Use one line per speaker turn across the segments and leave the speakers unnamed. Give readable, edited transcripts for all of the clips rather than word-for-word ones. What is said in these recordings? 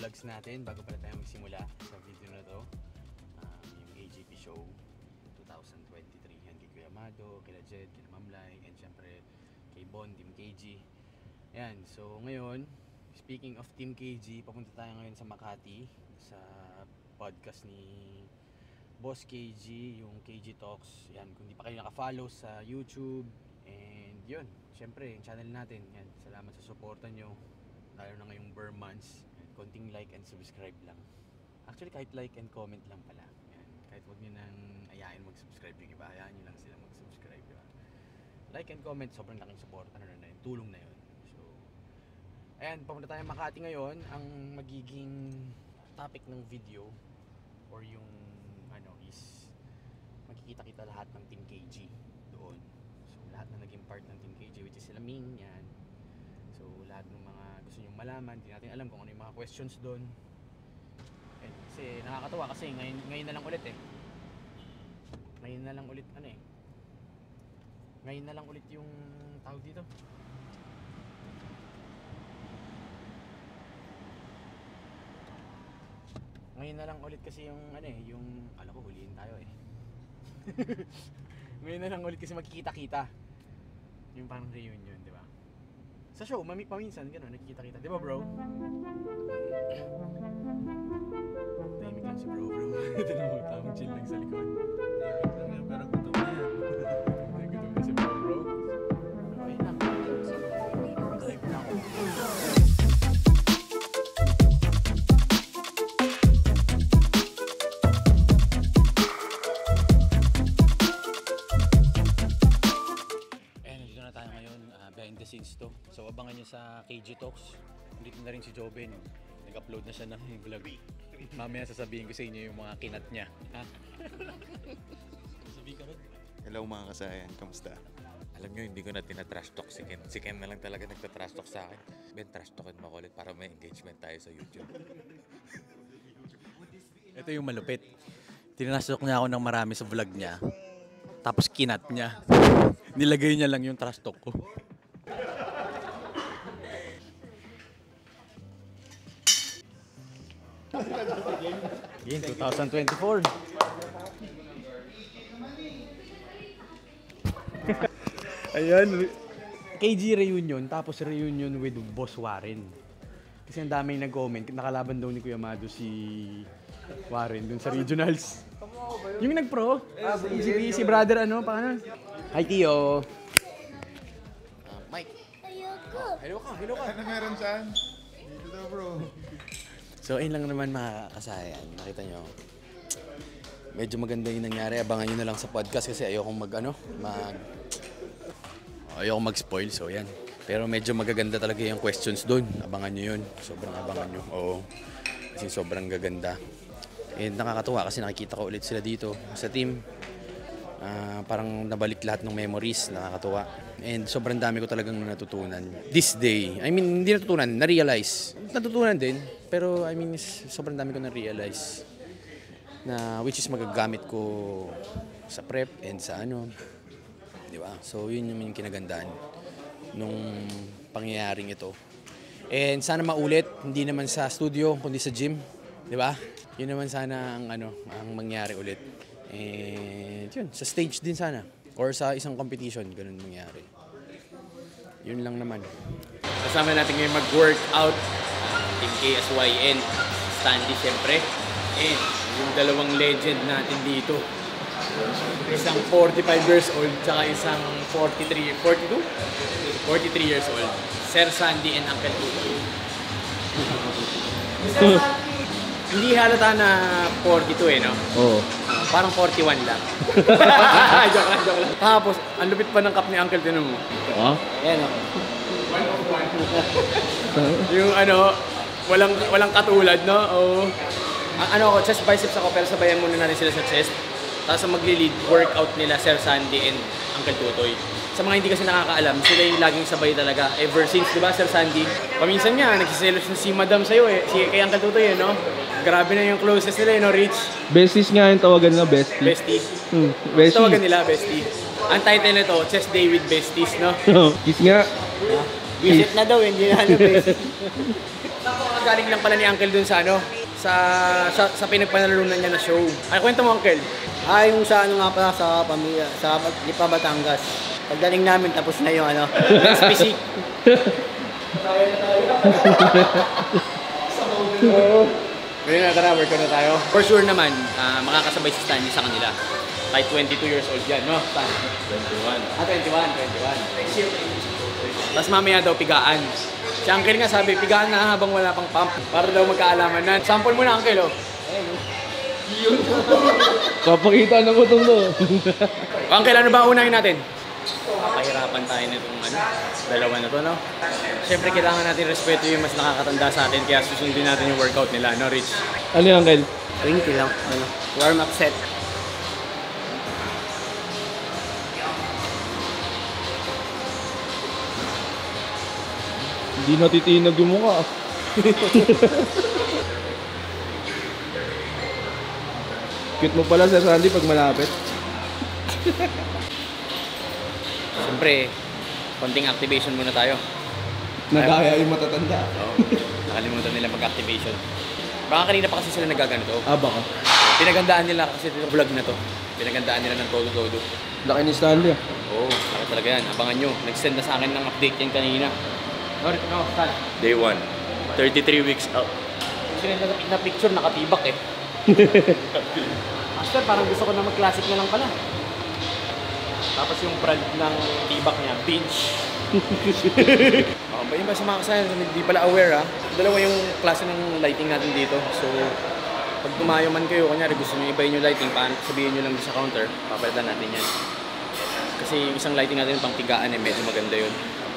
vlogs natin bago pala tayo magsimula sa video na to. Yung AGP show 2023. Yan kay Kuya Amado, kila Jed, kila Mamlay, and syempre kay Bon, Team KG. Yan, so ngayon, speaking of Team KG, papunta tayo ngayon sa Makati sa podcast ni Boss KG, yung KG Talks. Yan, kung di pa kayo naka-follow sa YouTube, and yun, syempre yung channel natin. Yan, salamat sa suporta nyo, lalo na ngayong bare months. Konting like and subscribe lang. Actually, kahit like and comment lang pala. Yan, kahit wag nyo nang ayain mag-subscribe yung iba, hayaan nyo lang sila mag-subscribe, diba? Like and comment, sobrang laking suporta na yun, tulong na yun. So, ayan, papunta tayo Makati ngayon. Ang magiging topic ng video or yung ano is makikita-kita lahat ng Team KG doon. So, lahat na naging part ng Team KG, which is sila Ming, yan. So, lahat ng mga gusto nyo malaman, hindi natin alam kung ano yung mga questions doon. And kasi nakakatawa kasi ngayon na lang ulit eh. Ngayon na lang ulit ano eh. Ngayon na lang ulit yung tawag dito. Ngayon na lang ulit kasi yung ano eh, yung alam ko huliin tayo eh. Ngayon na lang ulit kasi magkikita-kita. Yung parang reunion, di ba? Sa show, paminsan gano'n, nagkikita-kita. Di ba, bro? Tahimik lang si bro. Ito na mo, tamang chill lang sa likod. Tahimik lang yan, pero gutom na yan. Gutom na si bro. Okay lang. Live na ako. Behind the scenes to. So abangan nyo sa KG Talks. Dito na rin si Joben. Nag-upload na siya ng vlog. Mamaya sasabihin ko sa inyo yung mga kinat niya. Ha? Sabihin ka rin.
Hello mga kasayan, kamusta? Alam nyo, hindi ko na tina-trash talk si Ken. Si Ken na lang talaga nagta-trash talk sa akin. Ben, trash talkin mo ulit para may engagement tayo sa YouTube.
Ito yung malupit. Tinatrash talk niya ako ng marami sa vlog niya. Tapos kinat niya. Nilagay niya lang yung trash talk ko. Game 2024. Ayan, KG reunion, tapos reunion with Boss Warren. Kasi ang daming nag-comment, nakalaban daw ni Kuya Amado si Warren dun sa regionals. Yung nag-pro, si brother ano, paano? Hi Tio.
Mike.
Ayoko.
Hello ka.
Ano meron saan? Dito daw bro.
So ayun lang naman mga kasayan, nakita nyo. Medyo maganda yung nangyari, abangan nyo na lang sa podcast kasi ayokong mag-spoil, so yan. Pero medyo magaganda talaga yung questions doon, abangan nyo yun. Sobrang abangan nyo, oo. Kasi sobrang gaganda. And nakakatuwa kasi nakikita ko ulit sila dito sa team. Parang nabalik lahat ng memories, nakakatuwa. And sobrang dami ko talagang natutunan this day. I mean, hindi natutunan, na-realize. Natutunan din, pero I mean, sobrang dami ko na-realize. Na which is magagamit ko sa prep and sa ano. Di ba? So yun yung kinagandaan nung pangyayaring ito. And sana maulit, hindi naman sa studio, kundi sa gym. Di ba? Yun naman sana ang mangyari ulit. And yun, sa stage din sana. Or sa isang competition, ganun mangyari. Yun lang naman. Kasama natin ngayon mag-workout. Team KSYN, Stanley syempre. And yung dalawang legend natin dito. Isang 45 years old, tsaka isang 43 years old. Sir Sandy and Uncle Tutoy. Hindi halata na 42 eh, no? Oo. Parang 41 lang. Joke lang. Tapos, ang lupit pa ng cup ni Uncle, tinan mo. Oo? Ayan o. Yung walang katulad, no? Oo. Ako, chest biceps ako, pero sabayan muna natin sila sa chest. Tapos magli-lead workout nila Sir Sandy and Uncle Tutoy. Sa mga hindi kasi nakakaalam, sila yung laging sabay talaga ever since, di ba Sir Sandy? Paminsan nga, nagsiselos na si Madam sa'yo eh, kay Uncle Tutoy eh, no? Grabe na yung closest nila eh, no, Rich?
Besties nga yung tawagan nila, bestie.
Bestie.
Bestie.
Tawagan nila, bestie. Ang title nito, Chest Day with Besties, no?
Kiss nga.
Visit na daw, hindi na bestie. Galing lang pala ni Uncle dun sa ano, sa pinagpanalunan niya na show. Ay, kwento mo, Uncle.
Yung sa ano nga pala, sa pamilya, sa Lipa, Batangas. Pagdating namin, tapos na yung ano, specific.
Ngayon na, tara, work na tayo. For sure naman, makakasabay si Stanley sa kanila. Kahit 22 years old yan, no? 21. 21. Tapos mamaya daw pigaan. Si Uncle nga sabi, pigaan na habang wala pang pump. Para daw magkaalaman na. Sample mo na, Uncle, oh.
Papakita na mo itong to.
Uncle, ano ba unahin natin? Papahirapan tayo nitong dalawa na to, no? Siyempre, kailangan natin respeto yung mas nakakatanda sa atin, kaya susundin natin yung workout nila, no, Rich?
Ano yung Uncle?
20 lang, ano, warm up set.
Hindi natitinag yung mukha. Cute mo pala, Sir Sandy, pag malapit.
Siyempre, konting activation muna tayo.
Nagaya yung matatanda.
Oo. Nakalimutan nila mag-activation. Baka kanina pa kasi sila nagaganito.
Baka.
Pinagandaan nila kasi itong vlog na to. Pinagandaan nila ng todo-todo.
Laki ni Stanley ah.
Oo, laki talaga yan. Abangan nyo. Nag-send na sa akin ng update yan kanina. No, Stan.
Day 1. 33 weeks out.
Kasi na picture, nakatibak eh. Master, parang gusto ko na mag-classic na lang pala. Tapos yung brand ng tibak niya, Binge. Ba yun ba sa mga kasayan, hindi pala aware ha. Dalawa yung klase ng lighting natin dito. So, pag tumayo man kayo, kunyari gusto nyo ibayin yung lighting, sabihin nyo lang sa counter, papalitan natin yan. Kasi yung isang lighting natin pang tigaan eh, medyo maganda yun.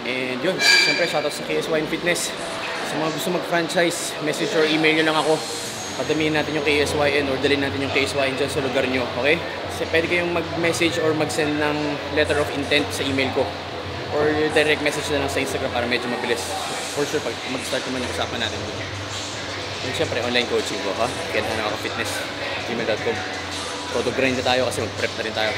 And yun, siyempre shoutout sa KS Wine Fitness. Sa mga gusto mag-franchise, message or email nyo lang ako. Padamihin natin yung KSYN or dalhin natin yung KSYN dyan sa lugar nyo, okay? Kasi pwede kayong mag-message or mag-send ng letter of intent sa email ko. Or direct message na lang sa Instagram para medyo mabilis. For sure, pag mag-start naman yung usapan natin doon. And syempre, online coaching ko, ha? Kaya na nakaka-fitness, gmail.com. Todo grind na tayo kasi mag-prep na rin tayo.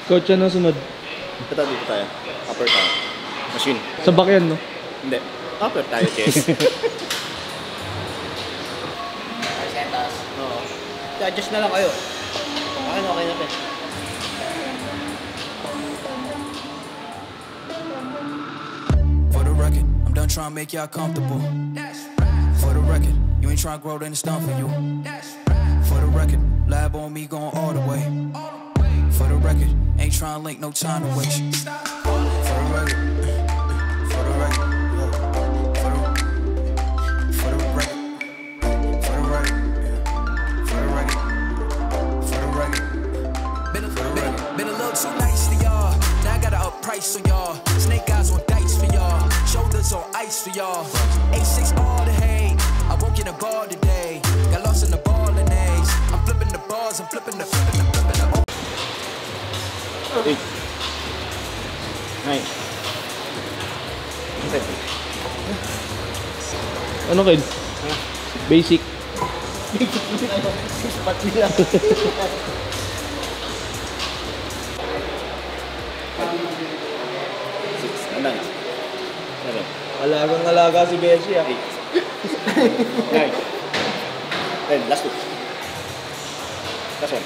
Coach, ano sunod?
Ito dito tayo. Upper tayo. Machine.
Sa back yan, no?
Hindi. Upper tayo, chest.
Setas.
Oo. I-adjust na lang kayo. Okay na rin.
For the record, I'm done trying to make y'all comfortable. For the record, you ain't trying to grow, then it's done for you. For the record, lab on me going all the way. For the record, ain't trying to link, no time to waste. For the record, for the record, for the record, for the record, for the record, for the record. Been a little too nice for y'all. Now I gotta up price on y'all. Snake eyes on dice for y'all. Shoulders on ice for y'all. A6 all the hate. I won't get a ball today. Got lost in the ball and A's. I'm flipping the balls. I'm flipping the.
Ano Ken? Basic. Alagang-alaga si Beshi ah.
Last two. Last one.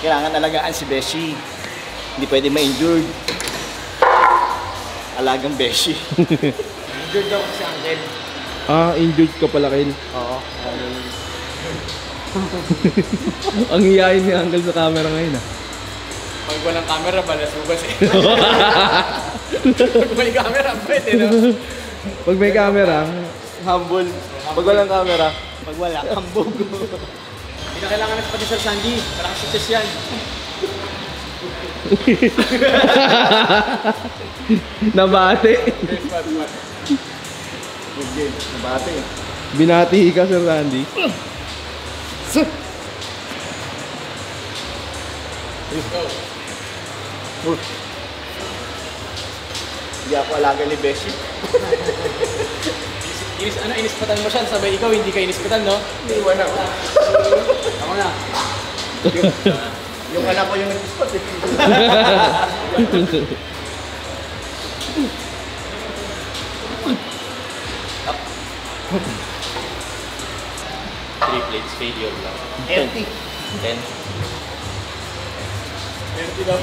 Kailangan alagaan si Beshi. Hindi pwede ma-injured. Alagang Beshi. Injured daw si Uncle.
Ah, injured ka pala Ken.
Oo.
Ang hiyain ni Uncle sa camera ngayon ah.
Pag walang camera, balas mo ba siya? Pag may camera, pwede no?
Pag may camera, humble. Pag walang camera,
Pag wala, kambog. Hindi na kailangan na pati Sir Sandy. Parang success yan.
nabate.
Good game. Nabate.
Binati ka Sir Randy.
Hindi ako alaga ni Beshi.
Inispatan mo siya, sabay ikaw, hindi ka inispatan, no?
Iwan ako. Ako na. Yung anak ko yung nag-spot eh.
Three plates failure lang.
Empty.
10.
Empty daw.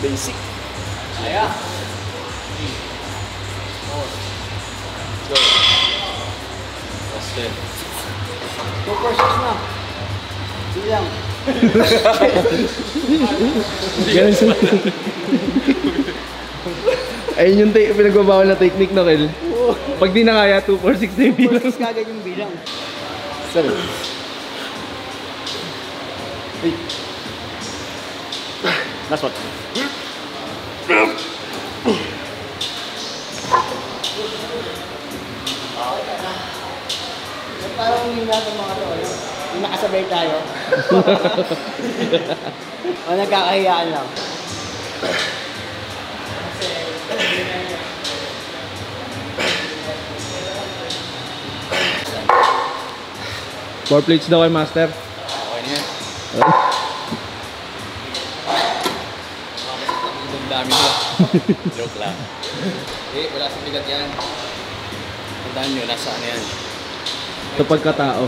Basic.
Kaya.
Go. Last 10.
2-4-6 na. Bilang.
Ganun sa... Ayun yung pinagbabawal na technique no Kel. Pag di na kaya, 2, 4, 6 na yung bilang.
4-6 kagad yung bilang. Sir. Hey. Last one. Parang yung lahat ng mga to, yung nakasabay tayo. O nagkakahiyaan lang.
Four plates daw kay Master.
Okay na yan. Ang dami nila.
Joke lang.
Eh, wala sa bigat yan. Tandaan nyo, nasa ano yan.
Sa pagkatao.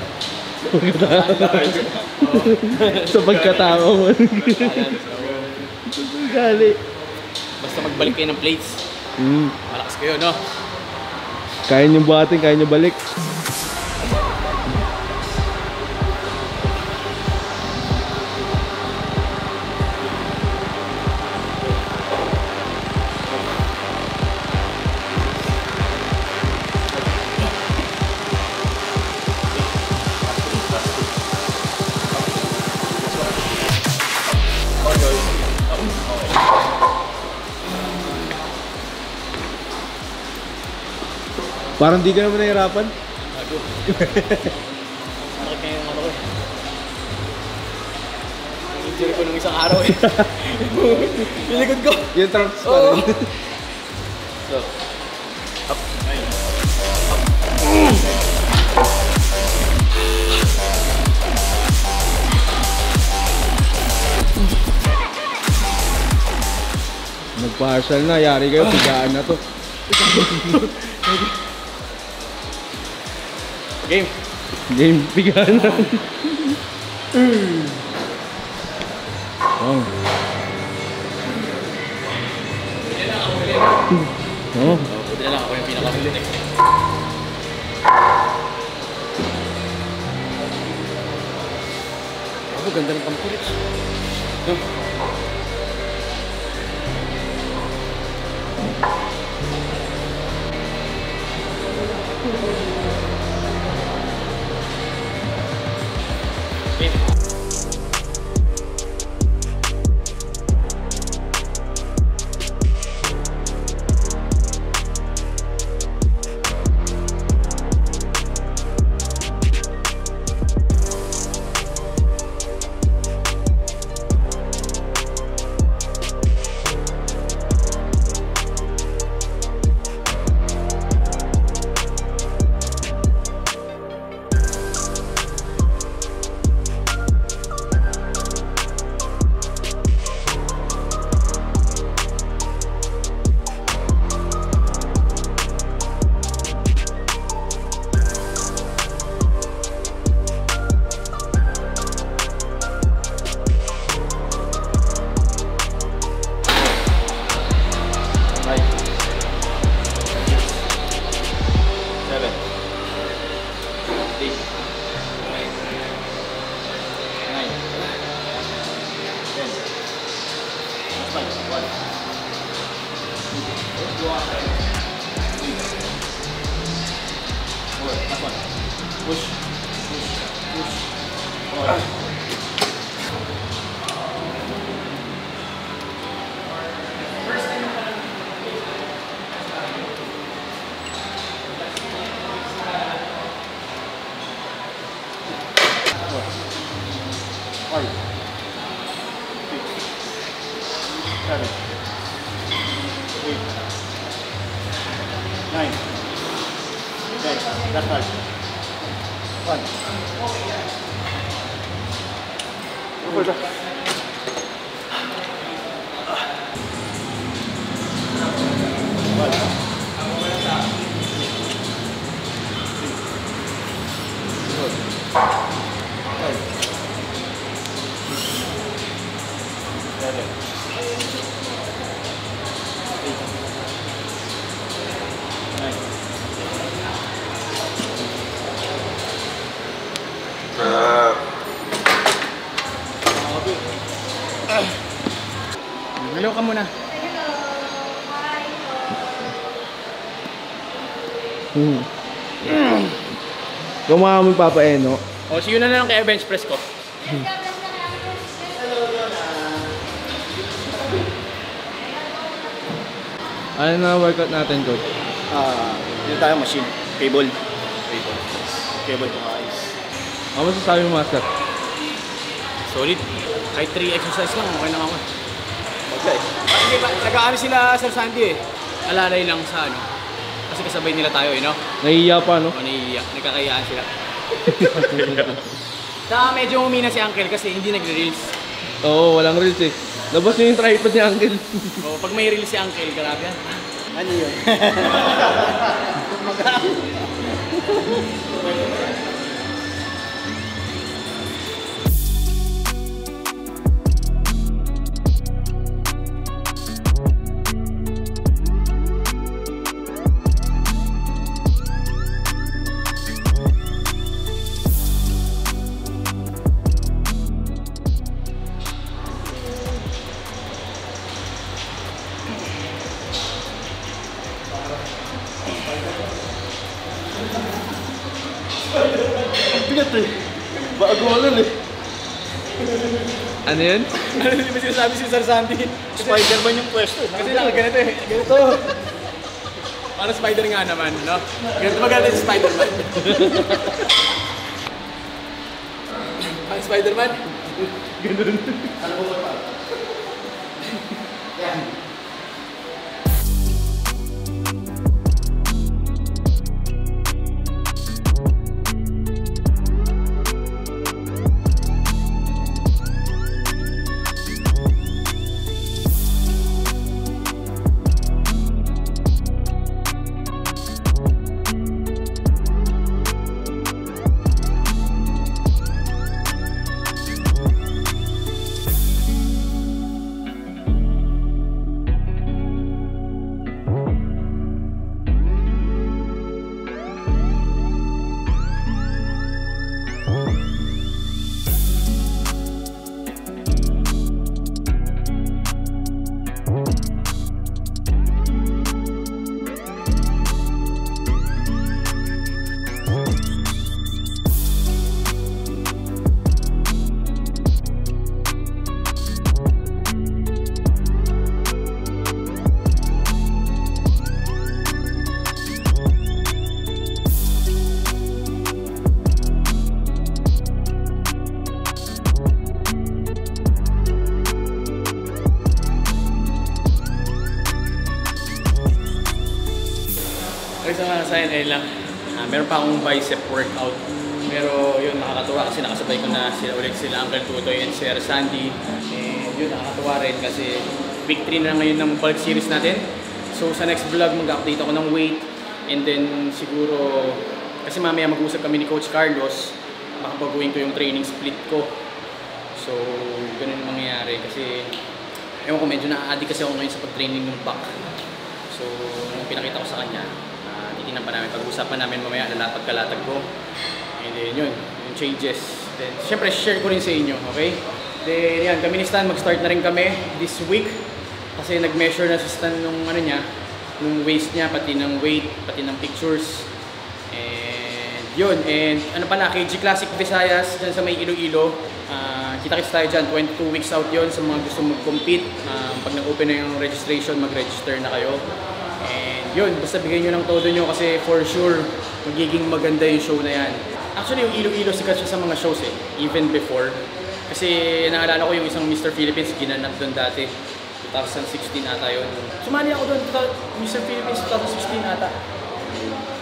Sa pagkatao mo. Gali.
Basta magbalik kayo ng plates. Malakas kayo, no?
Kaya nyo buhatin, kaya nyo balik. Parang di ka naman nahirapan.
Bakit kayo yung ano ko eh? Ang injury ko nung isang araw eh. Yung likod ko.
Yung trunks pa
Oo.
rin.
So, up. Ayun.
Nag-partial na, yari kayo, pigaan na to.
Game.
Game, pigaan na. Oh.
Buti
Oh.
na lang ako yung pinakahuli.
ganda ng kampo Rich. No?
Hello ka muna. Kung mga magpapaeno.
O, see you na lang kaya bench press ko.
Ano na workout natin, coach?
Dito tayo machine. Cable. Cable kung ayos.
Ano masasabi mo, master?
Solid. Kahit 3 exercise lang, okay na ako.
Okay.
Hindi ba, nag-aano sila Sir Sandy eh. Alalay lang sa ano. Kasi kasabay nila tayo eh, no?
Nahihiya pa, no?
O, nahihiya. Nagkakayaan sila. Saka medyo umina si Uncle kasi hindi nagre-reels.
Oo, walang reels eh. Labas niyo yung tripod ni Uncle.
O, pag may reels si Uncle, grabe yan.
Ano yun? Bigat eh. Bago lang eh.
Ano yun?
Ano hindi ba sinasabi si Sir Sandy?
Spider-Man yung pwesto.
Kasi lang, ganito eh. Ganito. Para spider nga naman, no? Ganito maganda si Spider-Man. Ang Spider-Man? Ganun. Ano mo ba? ayun lang. Meron pa akong bicep workout. Pero yun, nakakatuwa kasi nakasabay ko na sila Uncle Tutoy and Sir Sandy. And yun, nakakatuwa rin kasi week 3 na ngayon ng bulk series natin. So sa next vlog, mag-update ako ng weight. And then siguro, kasi mamaya mag-usap kami ni Coach Carlos, makabaguhin ko yung training split ko. So ganun yung mangyayari kasi ewan ko, medyo na-addict kasi ako ngayon sa pag-training ng back. So nung pinakita ko sa kanya, titignan pa namin, pag-usapan namin mamaya lalapag-kalatag ko. And then yun, yung changes. Then syempre share ko rin sa inyo, okay? Then yan, kami ni Stan, mag-start na rin kami this week. Kasi nag-measure na si Stan nung ano niya, nung waist niya, pati ng weight, pati ng pictures. And yun, and ano pala, KG Classic Visayas, dyan sa may Iloilo. Kita-kits tayo dyan, 22 weeks out yun sa mga gusto mag-compete. Pag nag-open na yung registration, mag-register na kayo. And yun, basta bigay nyo ng todo nyo kasi for sure, magiging maganda yung show na yan. Actually, yung Iloilo sikat siya sa mga shows even before. Kasi naalala ko yung isang Mr. Philippines, ginanap doon dati. 2016 ata yun. Sumali ako doon, Mr. Philippines 2016 ata.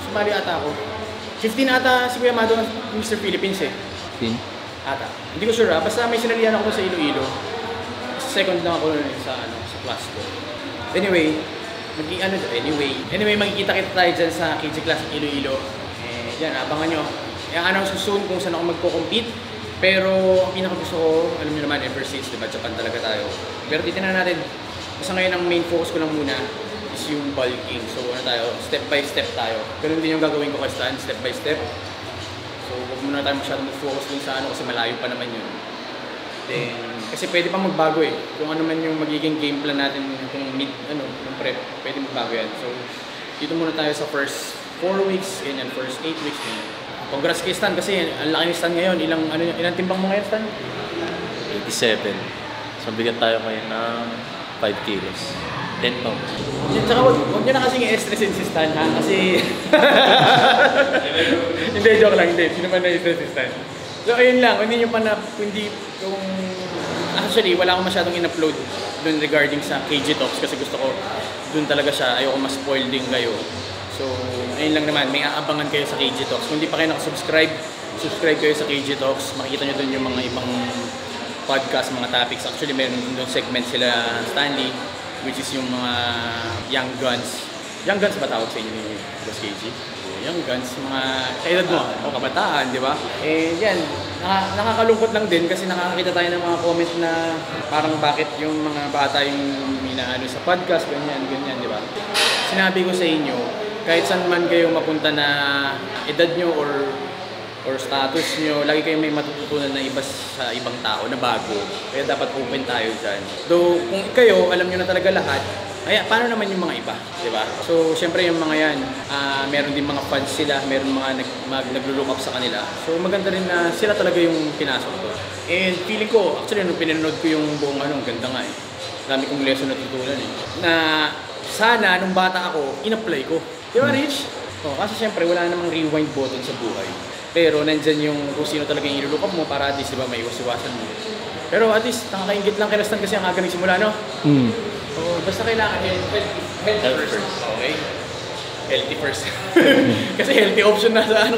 Sumali ata ako. 15 ata si Kuya Mado ng Mr. Philippines
15?
Ata. Hindi ko sure basta may sinalihan ako sa Iloilo. Second lang ako sa class ko. Anyway, magkikita kita tayo dyan sa KG Classic Iloilo. Yan, abangan nyo. I-announce ko soon kung saan ako magko-compete. Pero ang pinaka-gusto ko, alam niyo naman, ever since, diba, Japan talaga tayo. Pero titignan natin, kasi ngayon ang main focus ko lang muna is yung bulking. So ano tayo, step by step tayo. Ganun din yung gagawin ko kay Stan, step by step. So huwag muna tayo masyadong mag-focus dun sa ano kasi malayo pa naman yun. Then, kasi pwede pa magbago kung ano man yung magiging game plan natin kung yung prep, pwede magbago yan. So dito muna tayo sa first 4 weeks, and first 8 weeks. Congrats kay Stan kasi ang laki ni Stan ngayon. Ilang timbang mo ngayon, Stan?
87. So bigat tayo ngayon ng 5 kilos. 10 pounds.
Tsaka huwag nyo na kasing i-stressin si Stan ha? Kasi... Hindi, joke lang. Hindi naman na-stress si Stan. So ayun lang, actually wala akong masyadong in-upload dun regarding sa KG Talks kasi gusto ko dun talaga siya. Ayoko ma-spoil din kayo. So, ayun lang naman, may aabangan kayo sa KG Talks. Kung hindi pa kayo nakasubscribe, subscribe kayo sa KG Talks. Makikita nyo dun yung mga ibang podcast, mga topics. Actually, meron dun segment sila Stanley, which is yung mga young guns. Young guns ba tawag sa inyo ni Boss KG? Young guns, mga kaedad mo, o kabataan, di ba? Eh, yan, nakakalungkot lang din kasi nakakakita tayo ng mga comment na parang bakit yung mga bata yung inaano sa podcast, ganyan, di ba? Sinabi ko sa inyo, kahit saan man kayo mapunta na edad nyo or status nyo, lagi kayo may matututunan na iba sa ibang tao na bago. Kaya dapat open tayo dyan. Though, kung kayo, alam nyo na talaga lahat, paano naman yung mga iba? Diba? So, syempre yung mga yan, meron din mga fans sila, meron mga naglo-look up sa kanila. So, maganda rin na sila talaga yung pinasok ko. And feeling ko, actually, nung pinanood ko yung buong ganda nga Dami kong lesson na tutunan na sana, nung bata ako, in-apply ko. Di ba, Rich? Kasi syempre, wala namang rewind button sa buhay. Pero nandyan yung kung sino talaga yung i-look up mo para at least, diba, may iwas-iwasan mo. Pero at least, nakakaingit lang kay Stan kasi ang aga nagsimula, no? So, basta kailangan healthy first. Okay? Healthy first. Kasi healthy option na sa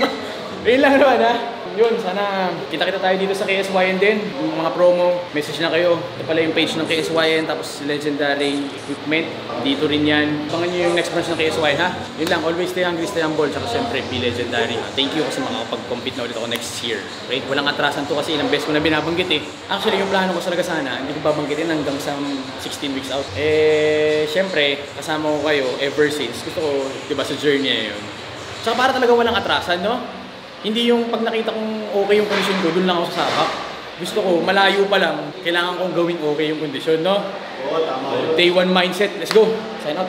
Yun lang naman, ha? Yun, sana kita-kita tayo dito sa KSYN din. Yung mga promo, message na kayo. Ito pala yung page ng KSYN, tapos Legendary Equipment. Dito rin yan. Abangan nyo yung next branch ng KSYN, ha? Yun lang, always stay hungry, stay humble. Tsaka syempre, be legendary. Thank you kasi makakapag-compete na ulit ako next year. Okay? Walang atrasan to kasi ilang beses ko na binabanggit Actually, yung plano ko talaga sana, hindi ko babanggitin hanggang sa 16 weeks out. Syempre, kasama ko kayo ever since. Gusto ko, diba, sa journey yun. Tsaka para talaga walang atrasan, no? Hindi yung pag nakita kong okay yung kondisyon ko, dun lang ako sa sabak. Gusto ko, malayo pa lang, kailangan kong gawing okay yung kondisyon, no?
Oo, tama.
Day 1 mindset, let's go! Sign up!